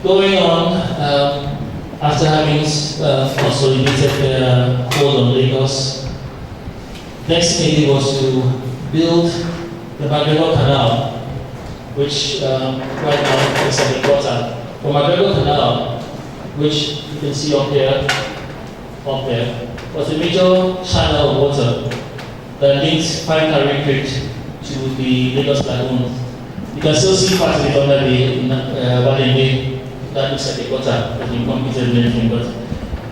going on, after having consolidated their hold on Lagos, next thing was to build the Badagry Canal, which right now is at the bottom. From Badagry Canal, which you can see up there, was a major channel of water that links Cowrie Creek to the Lagos Lagoon. You can still see part of it under the that looks like a gutter that has been completed and everything, but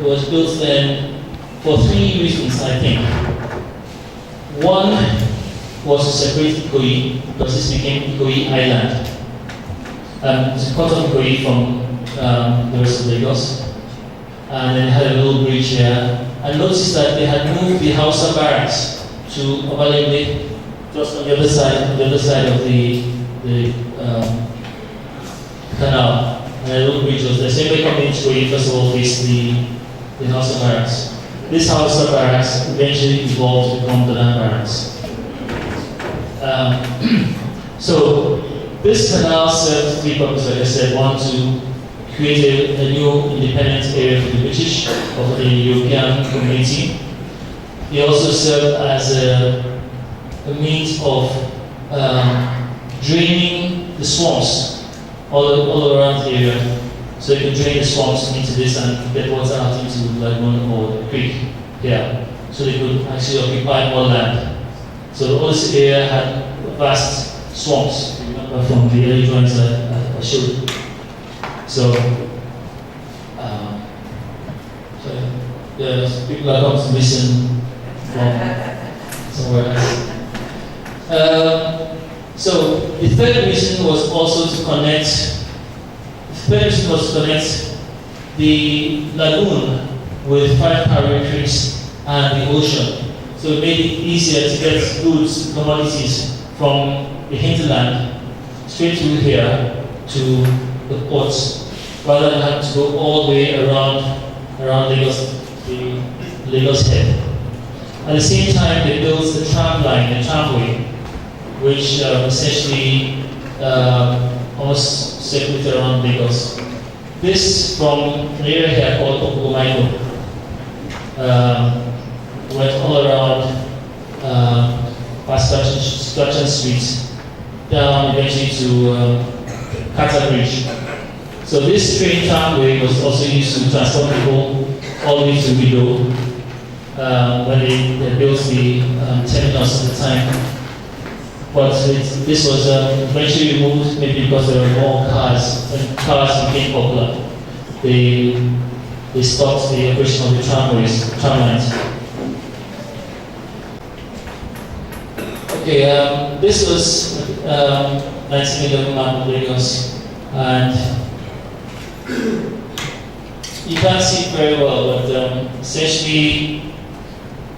it was built then for 3 reasons, I think. One was to separate Ikoyi, because this became Ikoyi Island. To cut off Ikoyi from the rest of Lagos. And then they had a little bridge here. And notice that they had moved the Hausa barracks to Obalende, just on the other side of the canal. And a little bridge was there. So everybody coming into Ikoyi, first of all, faced the Hausa barracks. This Hausa barracks eventually evolved to become the land barracks. So this canal served 3 purposes, like I said. One, to create a new independent area for the British or for the European community. It also served as a means of draining the swamps all around the area. So you can drain the swamps into this and get water out into the lagoon or the creek here. So they could actually occupy more land. So all this area had vast swamps, remember from the early drawings I showed. So, people are going to listen from somewhere else. So the third reason was also to connect. The third reason was to connect the lagoon with 5 Cowrie Creeks and the ocean. So it made it easier to get goods, commodities from the hinterland straight through here to the ports, rather than having to go all the way around Lagos, the Lagos head. At the same time, they built the tram line, the tramway, which essentially almost circulated around Lagos. This from an area here called Porto-Novo went all around past Strachan Street, down eventually to Bridge. So this train tramway was also used to transport people all the way to Widow when they built the terminals at the time. But this was eventually removed, maybe because there were more cars. When cars became popular, they stopped the operation of the tram lines. Okay, this was 1911 map of Lagos, and you can't see it very well, but essentially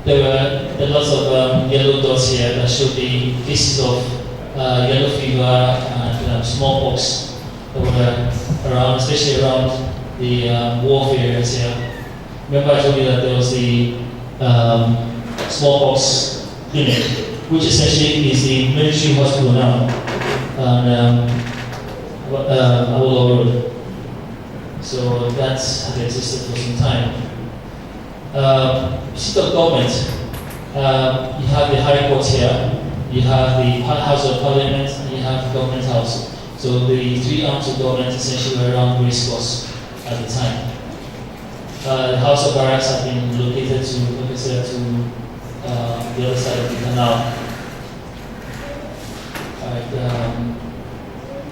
there were lots of yellow dots here that showed the cases of yellow fever and smallpox that were around, especially around the wharf areas here. Remember I told you that there was the smallpox clinic, which essentially is the military hospital now on Awolowo Road. So that had existed for some time. Seat of government, you have the High Court here, you have the House of Parliament, and you have the Government House. So the 3 arms of government essentially were around Grace Cross at the time. The House of Barracks had been located to, like I said, to the other side of the canal.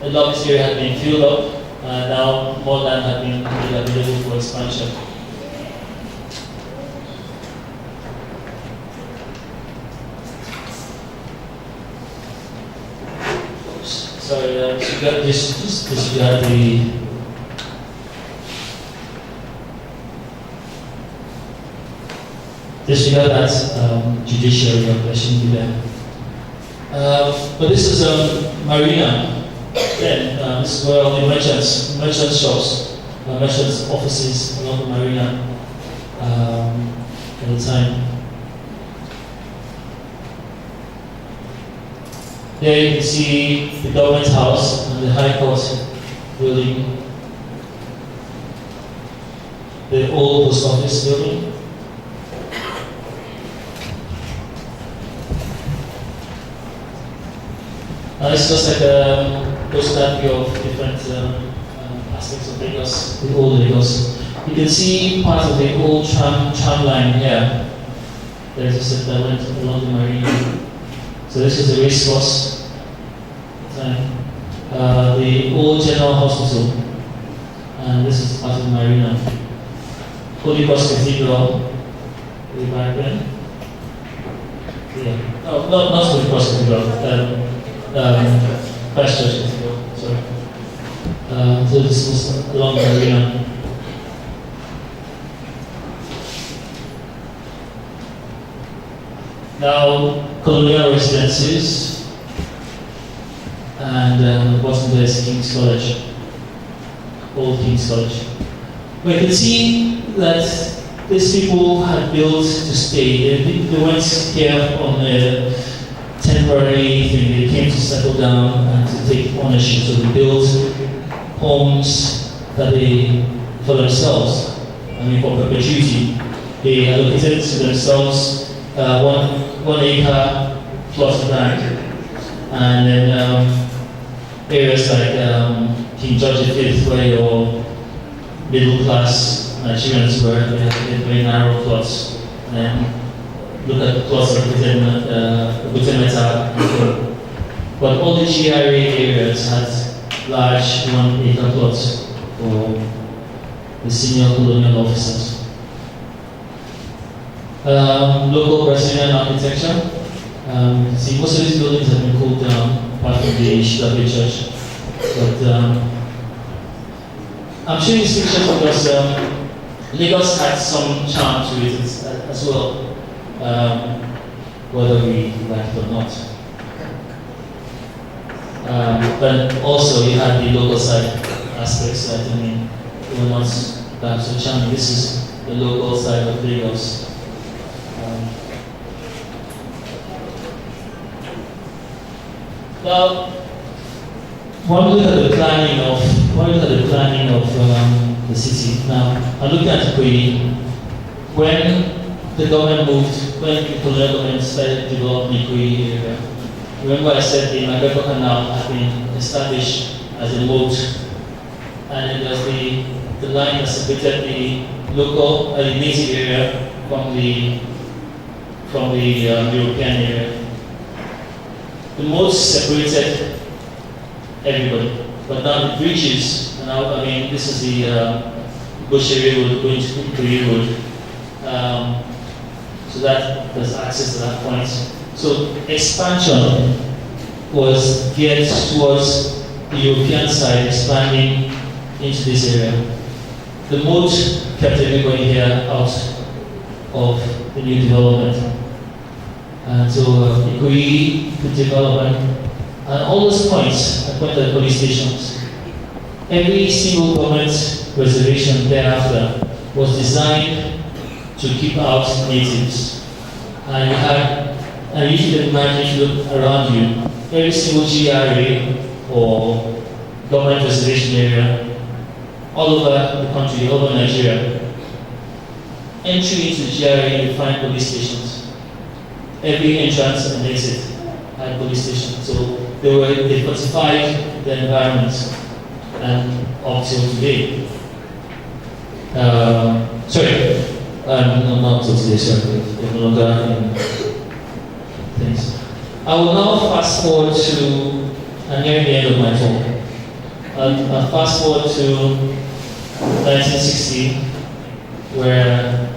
A lot of this area had been filled up, and now more land had been made available for expansion. Sorry, disregard the disregard that judiciary of that shouldn't be there. But this is a marina. Then this is where all the merchant shops, merchants' offices along the marina at the time. There you can see the government house and the High Court building. the old post office building. It's just like a postcard view of different aspects of Lagos, the old Lagos. You can see part of the old tram line here. There's a set that went along the marina. So this is the race course. The old general hospital. And this is part of the marina. Holy Cross Cathedral. Way back then. Yeah. No, not Holy Cross Cathedral. Christ Church Cathedral. Sorry. So this was along the marina. Now, Colonial residences, and the bottom there is King's College, Old King's College. We can see that these people had built to stay. They went here on a temporary thing. They came to settle down and to take ownership. So they built homes that they, for themselves, for perpetuity. They allocated to themselves one acre plot of land, and then areas like King George V, where your middle class Nigerians were, they had very narrow plots. And look at the plots of Ebute-Metta Creek. But all the GRA areas had large 1 acre plots for the senior colonial officers. Local Brazilian architecture. See, most of these buildings have been pulled down, apart from the U-LifyTV church. But I'm showing this picture because Lagos had some charm to it as well, whether we like it or not. But also you had the local side aspects that were not that so charming. This is the local side of Lagos. Now, when we look at the planning of the city, now I'm looking at Ikoyi. When the colonial government started developing Ikoyi area, remember I said the Canal had been established as a moat, and it was the line that separated the local, the native area from the European area. The moats separated everybody, but now the bridges, this is the Bushiri Road going to Ikoyi Road, so that there's access to that point. So expansion was geared towards the European side, expanding into this area. The moat kept everybody here out of the new development. And so Ikoyi, the development, and all those points, I pointed at police stations. Every single government reservation thereafter was designed to keep out natives. And you can imagine, if you look around you, every single GRA or government reservation area, all over the country, all over Nigeria, entry into the GRA, you find police stations. Every entrance and exit had police stations. So they fortified the environment, and up till today. No, not till today, sorry. They're no longer in things. I will now fast forward to, I'm nearing the end of my talk. I'll fast forward to 1960, where